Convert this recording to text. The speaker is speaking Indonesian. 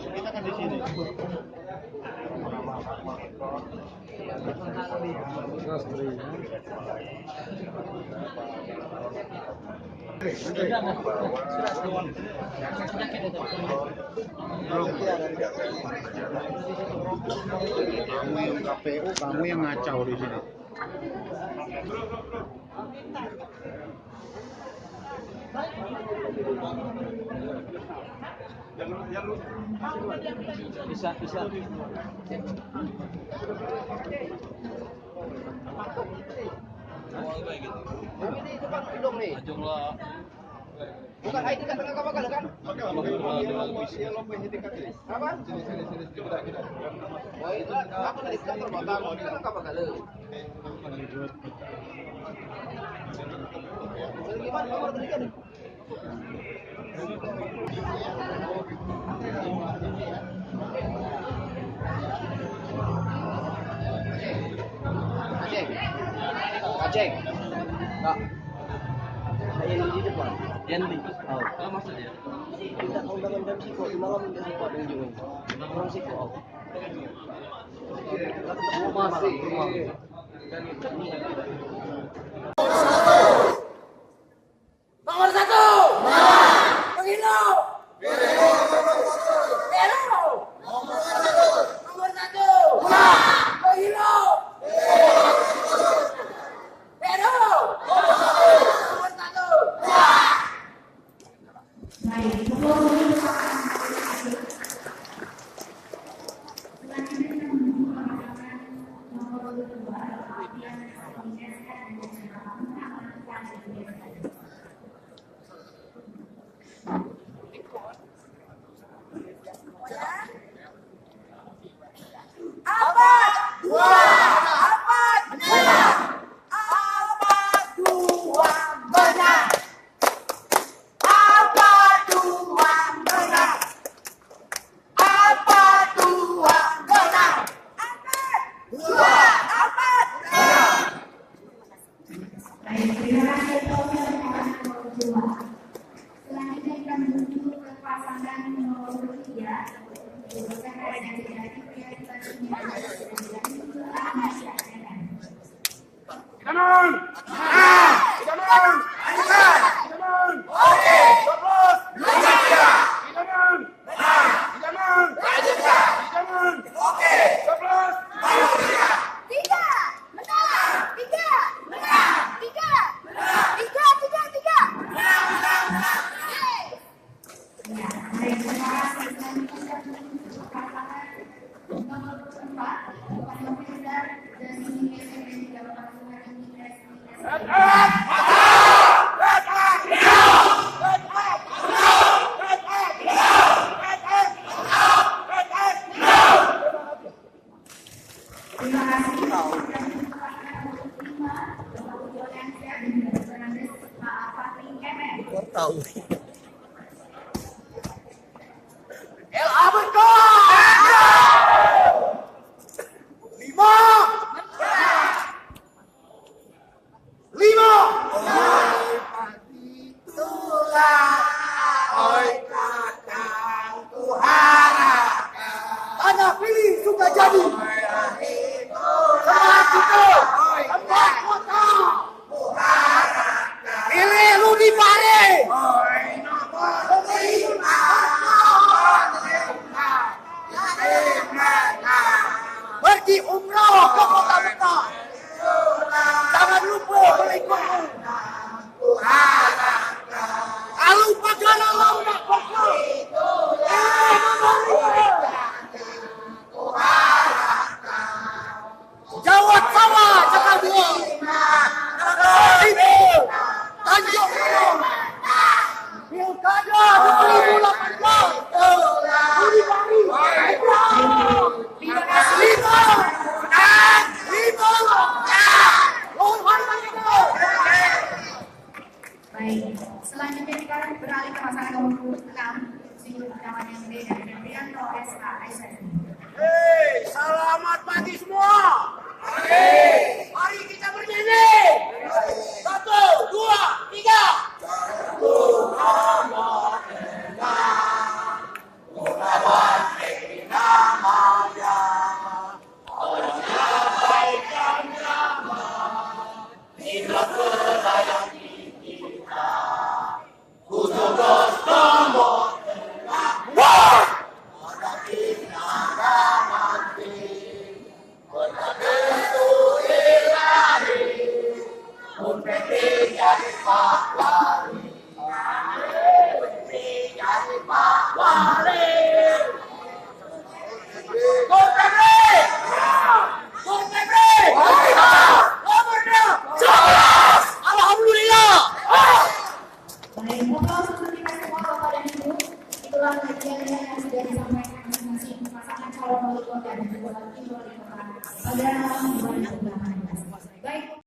Kita kan di sini. Kamu yang KPU, kamu yang ngacau di sini. Bisa. Ini depan dong nih. Ajunglah. Bukan ID kan tengah kapal kan? Apa? Oh itu aku dari kantor batang, ini kan kapal kan? Gimana nomor berikan? Aceh. Enggak. Saya di depan. Yang di. Oh, maksudnya. Kita undangan jam siko di malam di depan dengan orang siko. Masih. Nomor 1. Pengino. Pero. Nomor 1. Pengino. Pero. Nomor 1. Selanjutnya kita menuju ke pasangan nomor 3. Tahu. Pergi umroh ke kota Mekah. Jangan lupa berikutmu. Kalau pagana mau nak pokok. SKSN. Hei, selamat pagi semua. Mari kita bernyanyi. 1, 2, 3. Baik, mohon untuk kita semua Bapak dan Ibu, itulah kajian yang sudah disampaikan masing-masing pasangan calon wali kota dan juga wakil wali kota pada malam hari ini.